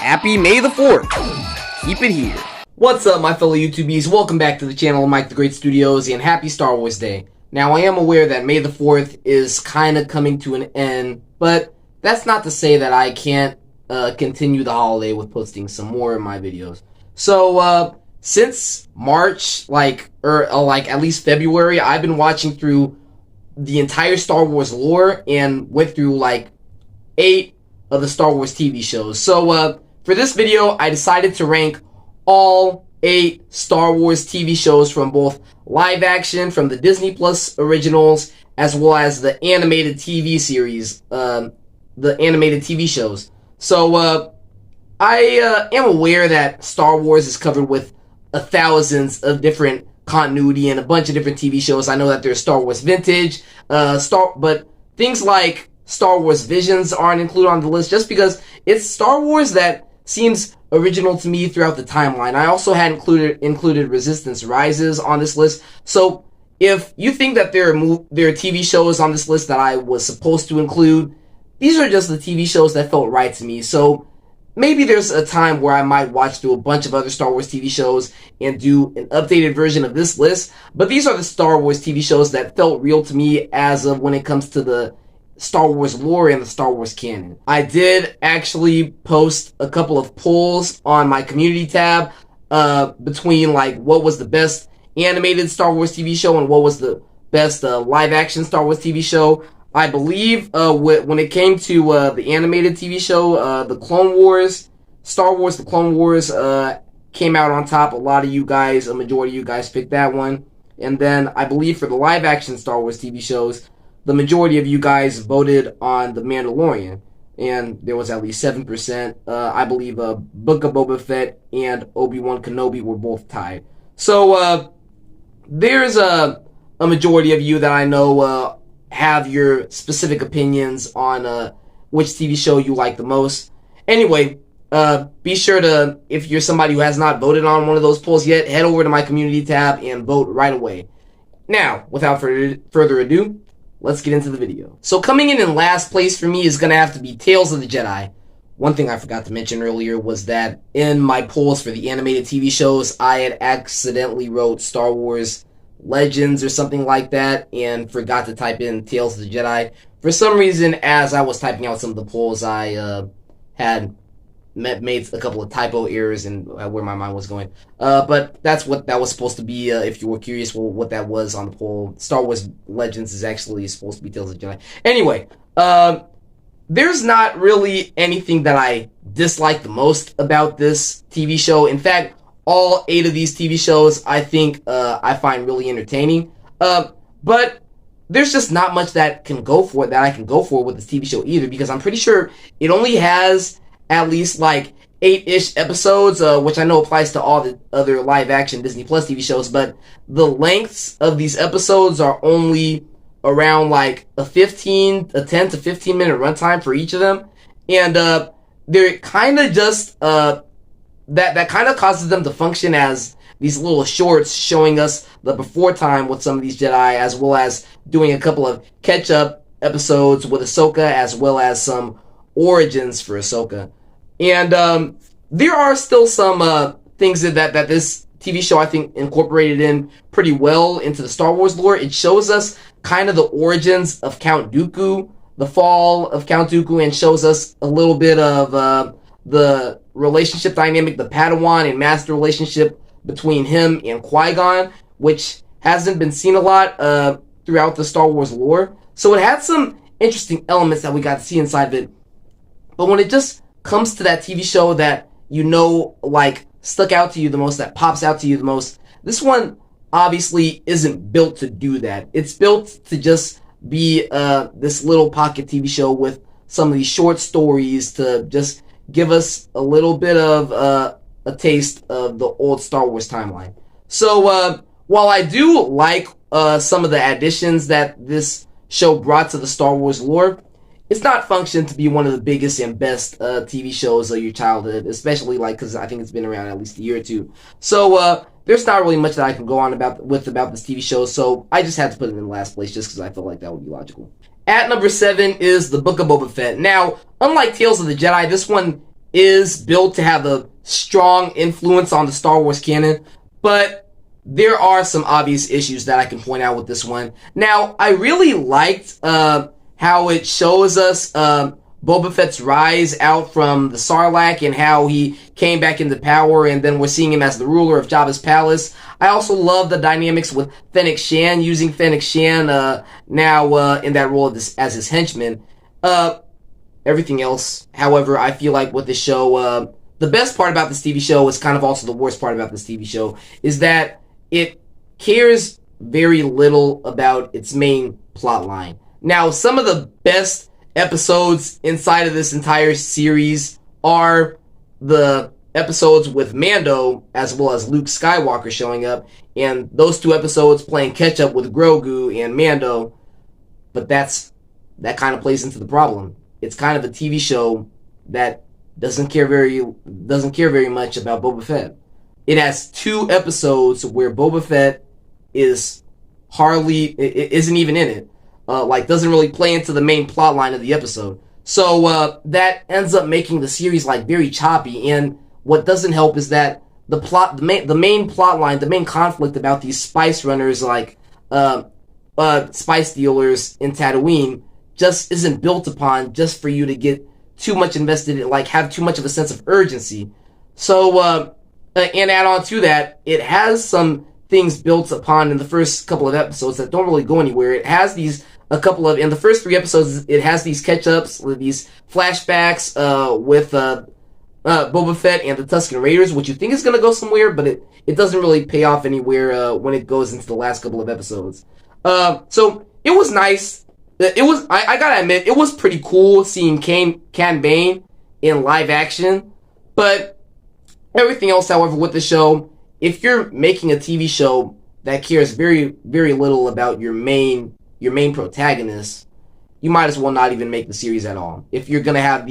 Happy May the 4th. Keep it here. What's up, my fellow YouTubies? Welcome back to the channel of Mike the Great Studios, and happy Star Wars Day. Now, I am aware that May the 4th is kind of coming to an end, but that's not to say that I can't continue the holiday with posting some more of my videos. So, since March, at least February, I've been watching through the entire Star Wars lore and went through, 8 of the Star Wars TV shows. So, for this video, I decided to rank all 8 Star Wars TV shows from both live action, from the Disney Plus originals, as well as the animated TV series, the animated TV shows. So, I am aware that Star Wars is covered with thousands of different continuity and a bunch of different TV shows. I know that there's Star Wars Vintage, but things like Star Wars Visions aren't included on the list just because it's Star Wars that seems original to me throughout the timeline. I also had included Resistance Rises on this list. So if you think that there are TV shows on this list that I was supposed to include, these are just the TV shows that felt right to me. So maybe there's a time where I might watch through a bunch of other Star Wars TV shows and do an updated version of this list. But these are the Star Wars TV shows that felt real to me as of when it comes to the Star Wars lore and the Star Wars canon. I did actually post a couple of polls on my community tab between what was the best animated Star Wars TV show and what was the best live action Star Wars TV show. I believe when it came to the animated TV show, the Clone Wars, Star Wars The Clone Wars came out on top. A majority of you guys picked that one. And then I believe for the live action Star Wars TV shows, the majority of you guys voted on The Mandalorian, and there was at least 7%. I believe Book of Boba Fett and Obi-Wan Kenobi were both tied. So there's a majority of you that I know have your specific opinions on which TV show you like the most. Anyway, be sure to, if you're somebody who has not voted on one of those polls yet, head over to my community tab and vote right away. Now, without further ado, let's get into the video. So coming in last place for me is going to have to be Tales of the Jedi. One thing I forgot to mention earlier was that in my polls for the animated TV shows, I had accidentally wrote Star Wars Legends or something like that and forgot to type in Tales of the Jedi. For some reason, as I was typing out some of the polls, I had made a couple of typo errors in where my mind was going. But that's what that was supposed to be. If you were curious what that was on the poll, Star Wars Legends is actually supposed to be Tales of the Jedi. Anyway, there's not really anything that I dislike the most about this TV show. In fact, all 8 of these TV shows I think I find really entertaining. But there's just not much that I can go for with this TV show either, because I'm pretty sure it only has at least 8-ish episodes, which I know applies to all the other live action Disney Plus TV shows, but the lengths of these episodes are only around a 10 to 15 minute runtime for each of them, and they're kind of just that kind of causes them to function as these little shorts showing us the before time with some of these Jedi, as well as doing a couple of catch-up episodes with Ahsoka, as well as some origins for Ahsoka. And there are still some things that this TV show, I think, incorporated in pretty well into the Star Wars lore. It shows us kind of the origins of Count Dooku, the fall of Count Dooku, and shows us a little bit of the relationship dynamic, the Padawan and Master relationship between him and Qui-Gon, which hasn't been seen a lot throughout the Star Wars lore. So it had some interesting elements that we got to see inside of it. But when it just comes to that TV show that stuck out to you the most, that pops out to you the most, this one obviously isn't built to do that. It's built to just be this little pocket TV show with some of these short stories to just give us a little bit of a taste of the old Star Wars timeline. So while I do like some of the additions that this show brought to the Star Wars lore, it's not functioned to be one of the biggest and best TV shows of your childhood, especially because I think it's been around at least a year or two. So there's not really much that I can go on about this TV show, so I just had to put it in last place just because I felt like that would be logical. At number 7 is The Book of Boba Fett. Now, unlike Tales of the Jedi, this one is built to have a strong influence on the Star Wars canon, but there are some obvious issues that I can point out with this one. Now, I really liked how it shows us Boba Fett's rise out from the Sarlacc and how he came back into power, and then we're seeing him as the ruler of Jabba's palace. I also love the dynamics with Fennec Shand, using Fennec Shand now in that role as his henchman. Everything else, however, I feel like with the show, the best part about this TV show is kind of also the worst part about this TV show, is that it cares very little about its main plot line. Now, some of the best episodes inside of this entire series are the episodes with Mando as well as Luke Skywalker showing up, and those two episodes playing catch up with Grogu and Mando. But that kind of plays into the problem. It's kind of a TV show that doesn't care very much about Boba Fett. It has 2 episodes where Boba Fett isn't even in it. Doesn't really play into the main plot line of the episode. So that ends up making the series very choppy. And what doesn't help is that the main plot line, the main conflict about these spice runners, spice dealers in Tatooine, just isn't built upon just for you to get too much invested in, have too much of a sense of urgency. So and add on to that, it has some things built upon in the first couple of episodes that don't really go anywhere. It has in the first 3 episodes, it has these catch-ups, these flashbacks with Boba Fett and the Tusken Raiders, which you think is going to go somewhere, but it doesn't really pay off anywhere when it goes into the last couple of episodes. So it was nice. I gotta admit, it was pretty cool seeing Cad Bane in live action, but everything else, however, with the show, if you're making a TV show that cares very, very little about your main protagonist, you might as well not even make the series at all. If you're gonna have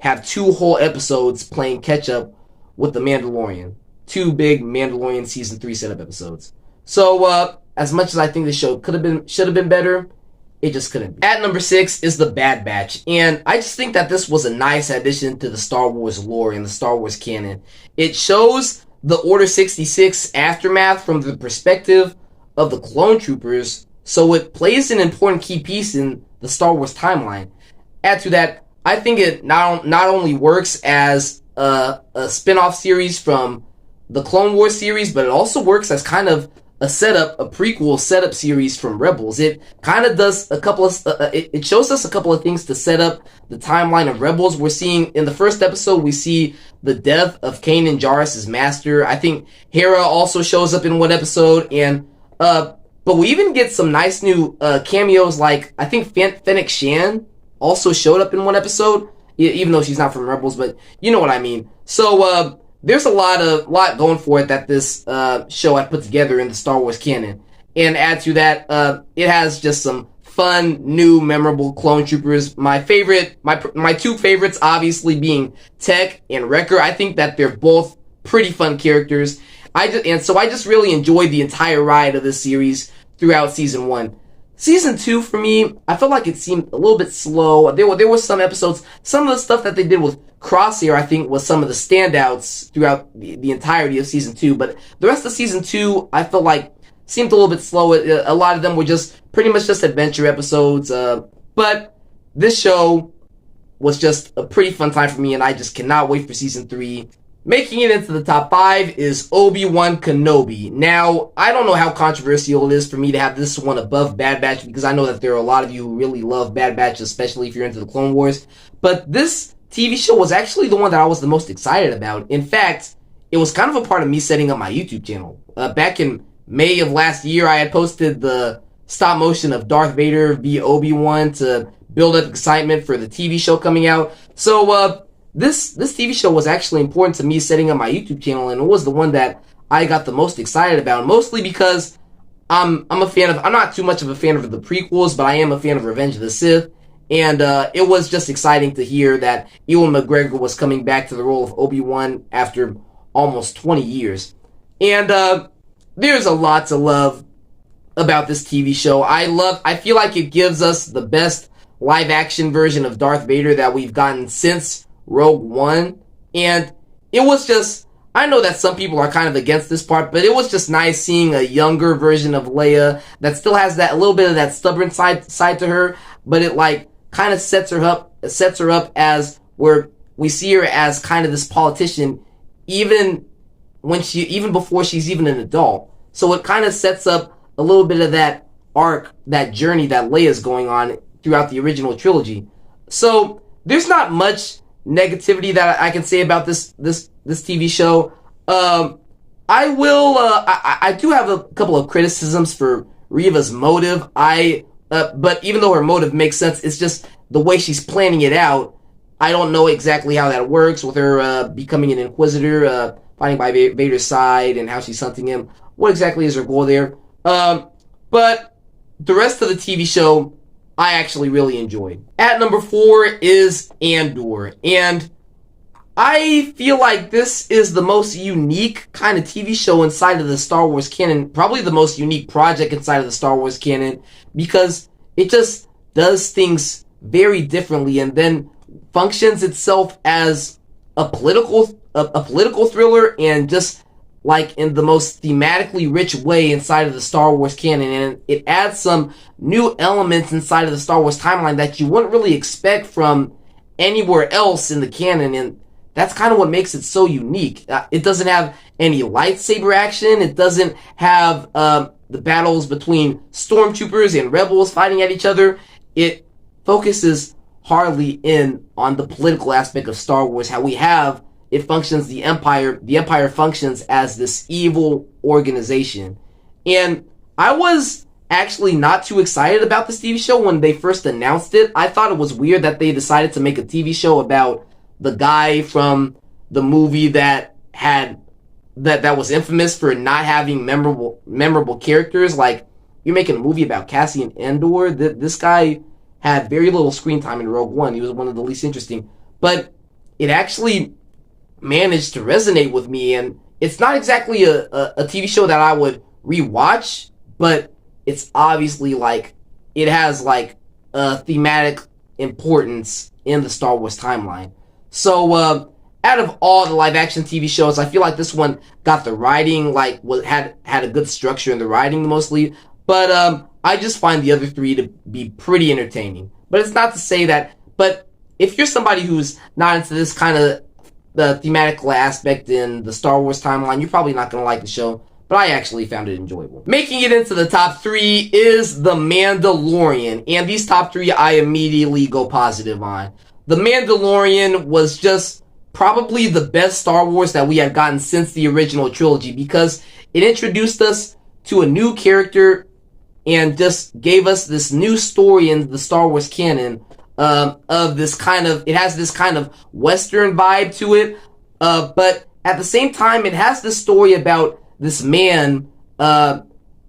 have 2 whole episodes playing catch up with the Mandalorian, 2 big Mandalorian season 3 setup episodes. So as much as I think the show should have been better, it just couldn't be. At number 6 is The Bad Batch, and I just think that this was a nice addition to the Star Wars lore and the Star Wars canon. It shows the Order 66 aftermath from the perspective of the clone troopers, so it plays an important key piece in the Star Wars timeline. Add to that, I think it not only works as a spin-off series from the Clone Wars series, but it also works as kind of a prequel setup series from Rebels. It kind of does a couple of, it shows us a couple of things to set up the timeline of Rebels. We're seeing, in the first episode, we see the death of Kanan Jarrus' master. I think Hera also shows up in one episode, and, but we even get some nice new, cameos, I think Fennec Shand also showed up in one episode, even though she's not from Rebels, but you know what I mean. So, there's a lot going for it that this show I put together in the Star Wars canon. And add to that, it has just some fun, new, memorable clone troopers. My 2 favorites obviously being Tech and Wrecker. I think that they're both pretty fun characters. So I just really enjoyed the entire ride of this series throughout season 1. Season 2, for me, I felt like it seemed a little bit slow. There were some episodes, some of the stuff that they did with Crosshair, I think, was some of the standouts throughout the entirety of Season 2. But the rest of Season 2, I felt like, seemed a little bit slow. A lot of them were pretty much just adventure episodes. But this show was just a pretty fun time for me, and I just cannot wait for Season 3. Making it into the top 5 is Obi-Wan Kenobi. Now, I don't know how controversial it is for me to have this one above Bad Batch, because I know that there are a lot of you who really love Bad Batch, especially if you're into the Clone Wars. But this TV show was actually the one that I was the most excited about. In fact, it was kind of a part of me setting up my YouTube channel. Back in May of last year, I had posted the stop motion of Darth Vader v. Obi-Wan to build up excitement for the TV show coming out. So, This TV show was actually important to me setting up my YouTube channel, and it was the one that I got the most excited about, mostly because I'm not too much of a fan of the prequels, but I am a fan of Revenge of the Sith, and it was just exciting to hear that Ewan McGregor was coming back to the role of Obi-Wan after almost 20 years. And there's a lot to love about this TV show. I feel like it gives us the best live-action version of Darth Vader that we've gotten since Rogue One. And it was just, I know that some people are kind of against this part, but it was just nice seeing a younger version of Leia that still has that a little bit of that stubborn side to her, but it like kind of sets her up as where we see her as kind of this politician even before she's even an adult. So it kind of sets up a little bit of that arc, that journey that Leia's going on throughout the original trilogy. So there's not much negativity that I can say about this TV show. I do have a couple of criticisms for Reva's motive. But even though her motive makes sense, it's just the way she's planning it out. I don't know exactly how that works with her becoming an Inquisitor, fighting by Vader's side, and how she's hunting him. What exactly is her goal there? But the rest of the TV show, I actually really enjoyed. At number 4 is Andor, and I feel like this is the most unique kind of TV show inside of the Star Wars canon, probably the most unique project inside of the Star Wars canon, because it just does things very differently and then functions itself as a political thriller, and just like in the most thematically rich way inside of the Star Wars canon, and it adds some new elements inside of the Star Wars timeline that you wouldn't really expect from anywhere else in the canon, and that's kind of what makes it so unique. It doesn't have any lightsaber action. It doesn't have the battles between stormtroopers and rebels fighting at each other. It focuses hardly in on the political aspect of Star Wars, how it functions, the Empire functions as this evil organization. And I was actually not too excited about this TV show when they first announced it. I thought it was weird that they decided to make a TV show about the guy from the movie that was infamous for not having memorable characters. Like, you're making a movie about Cassian Andor. This guy had very little screen time in Rogue One. He was one of the least interesting. But it actually managed to resonate with me, and it's not exactly a TV show that I would rewatch, but it's obviously like it has like a thematic importance in the Star Wars timeline. So out of all the live action TV shows, I feel like this one got the writing, like had a good structure in the writing mostly, but I just find the other 3 to be pretty entertaining. But it's not to say that, but if you're somebody who's not into this kind of the thematical aspect in the Star Wars timeline, you're probably not going to like the show, but I actually found it enjoyable. Making it into the top 3 is The Mandalorian, and these top 3 I immediately go positive on. The Mandalorian was just probably the best Star Wars that we have gotten since the original trilogy, because it introduced us to a new character and just gave us this new story in the Star Wars canon, of this kind of, it has this kind of Western vibe to it, but at the same time, it has this story about this man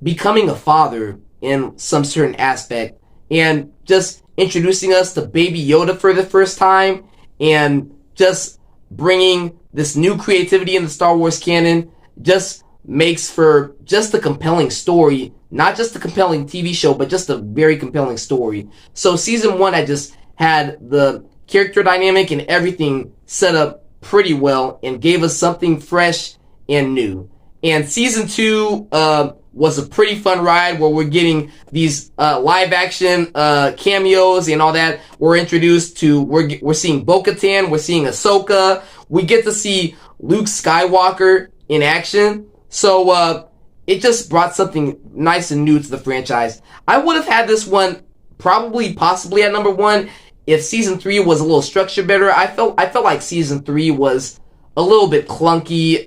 becoming a father in some certain aspect, and just introducing us to Baby Yoda for the first time, and just bringing this new creativity in the Star Wars canon, just makes for just a compelling story. Not just a compelling TV show, but just a very compelling story. So season 1, I just had the character dynamic and everything set up pretty well and gave us something fresh and new. And season 2 was a pretty fun ride where we're getting these live action cameos and all that. We're introduced to, we're seeing Bo-Katan, we're seeing Ahsoka. We get to see Luke Skywalker in action. So it just brought something nice and new to the franchise. I would have had this one possibly at number 1 if season 3 was a little structured better. I felt like season 3 was a little bit clunky.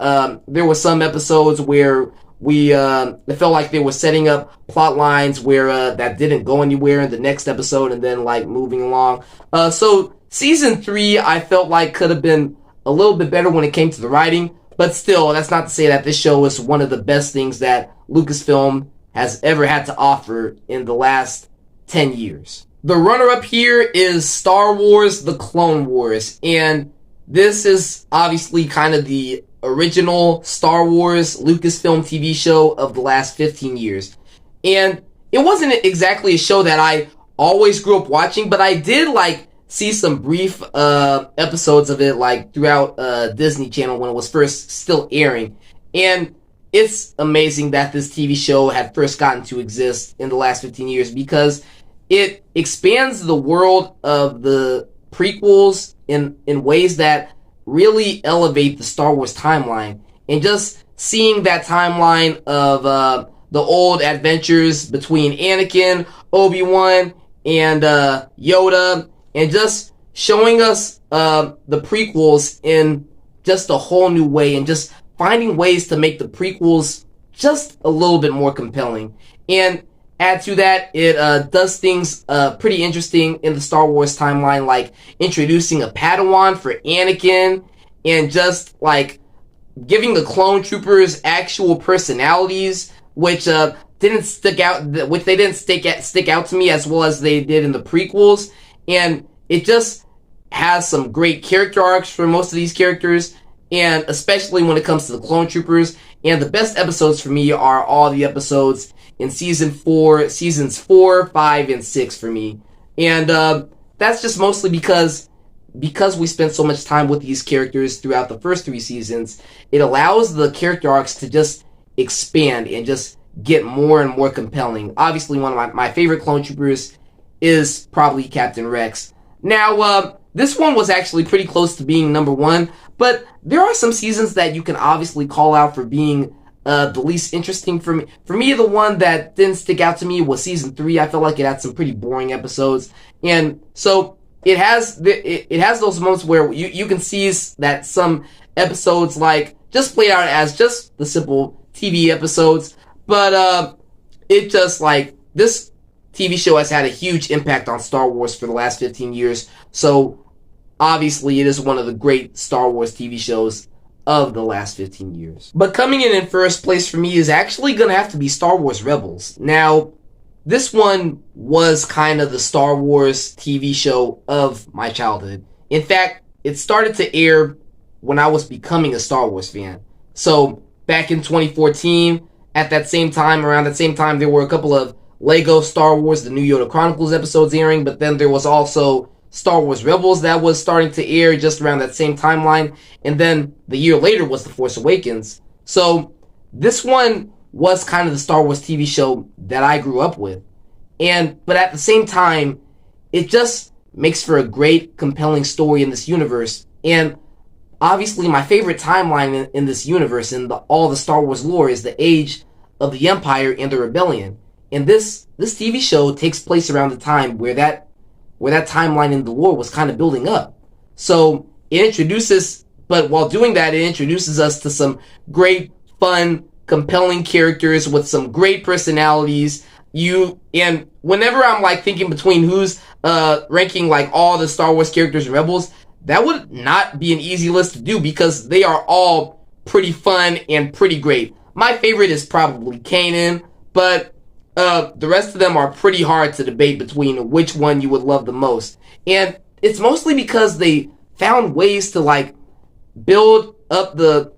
There were some episodes where it felt like they were setting up plot lines where that didn't go anywhere in the next episode, and then like moving along. So season 3 I felt like could have been a little bit better when it came to the writing. But still, that's not to say that this show is one of the best things that Lucasfilm has ever had to offer in the last 10 years. The runner-up here is Star Wars: The Clone Wars, and this is obviously kind of the original Star Wars Lucasfilm TV show of the last 15 years. And it wasn't exactly a show that I always grew up watching, but I did like see some brief episodes of it, like throughout Disney Channel when it was first still airing. And it's amazing that this TV show had first gotten to exist in the last 15 years, because it expands the world of the prequels in ways that really elevate the Star Wars timeline. And just seeing that timeline of the old adventures between Anakin, Obi-Wan, and Yoda, and just showing us the prequels in just a whole new way, and just finding ways to make the prequels just a little bit more compelling. And add to that, it does things pretty interesting in the Star Wars timeline, like introducing a Padawan for Anakin, and just like giving the clone troopers actual personalities, which didn't stick out, which they didn't stick out to me as well as they did in the prequels. And it just has some great character arcs for most of these characters, and especially when it comes to the clone troopers. And the best episodes for me are all the episodes in seasons 4, 5, and 6 for me. And that's just mostly because we spent so much time with these characters throughout the first 3 seasons. It allows the character arcs to just expand and just get more and more compelling. Obviously, one of my favorite clone troopers is probably Captain Rex. Now, this one was actually pretty close to being number 1, but there are some seasons that you can obviously call out for being the least interesting for me. For me, the one that didn't stick out to me was season 3. I felt like it had some pretty boring episodes, and so it has those moments where you can see that some episodes like just played out as just the simple TV episodes, but it just like this TV show has had a huge impact on Star Wars for the last 15 years. So obviously it is one of the great Star Wars TV shows of the last 15 years. But coming in first place for me is actually going to have to be Star Wars Rebels. Now, this one was kind of the Star Wars TV show of my childhood. In fact, it started to air when I was becoming a Star Wars fan. So back in 2014, around that same time, there were a couple of Lego Star Wars, the New Yoda Chronicles episodes airing, but then there was also Star Wars Rebels that was starting to air just around that same timeline, and then the year later was The Force Awakens. So this one was kind of the Star Wars TV show that I grew up with. But at the same time, it just makes for a great, compelling story in this universe. And obviously my favorite timeline in this universe and all the Star Wars lore is the age of the Empire and the Rebellion. And this TV show takes place around the time where that timeline in the lore was kind of building up. So but while doing that, it introduces us to some great, fun, compelling characters with some great personalities. And whenever I'm like thinking between who's ranking like all the Star Wars characters in Rebels, that would not be an easy list to do because they are all pretty fun and pretty great. My favorite is probably Kanan, but the rest of them are pretty hard to debate between which one you would love the most. And it's mostly because they found ways to like build up the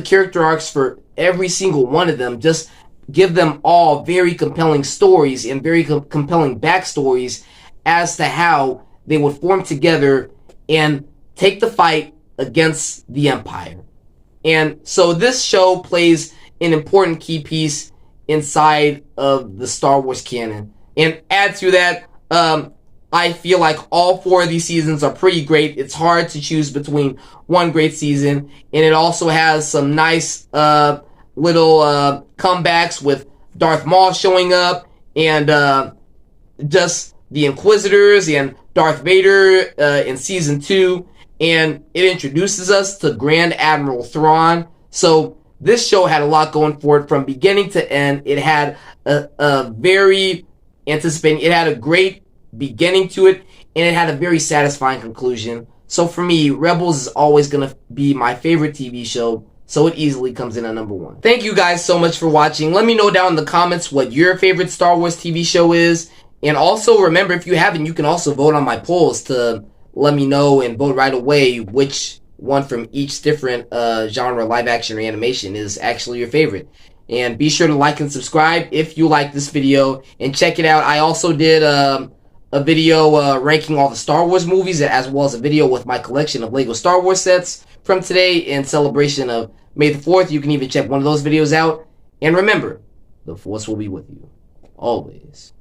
character arcs for every single one of them. Just give them all very compelling stories and very compelling backstories as to how they would form together and take the fight against the Empire. And so this show plays an important key piece inside of the Star Wars canon. And add to that, I feel like all 4 of these seasons are pretty great. It's hard to choose between one great season, and it also has some nice little comebacks with Darth Maul showing up, and just the Inquisitors and Darth Vader in season 2, and it introduces us to Grand Admiral Thrawn. So this show had a lot going for it from beginning to end. It had a very anticipating, it had a great beginning to it, and it had a very satisfying conclusion. So for me, Rebels is always going to be my favorite TV show, so it easily comes in at number 1. Thank you guys so much for watching. Let me know down in the comments what your favorite Star Wars TV show is. And also remember, if you haven't, you can also vote on my polls to let me know and vote right away which one from each different genre, live action or animation, is actually your favorite. And be sure to like and subscribe if you like this video, and check it out. I also did a a video ranking all the Star Wars movies, as well as a video with my collection of Lego Star Wars sets from today in celebration of May the 4th. You can even check one of those videos out. And remember, the Force will be with you always.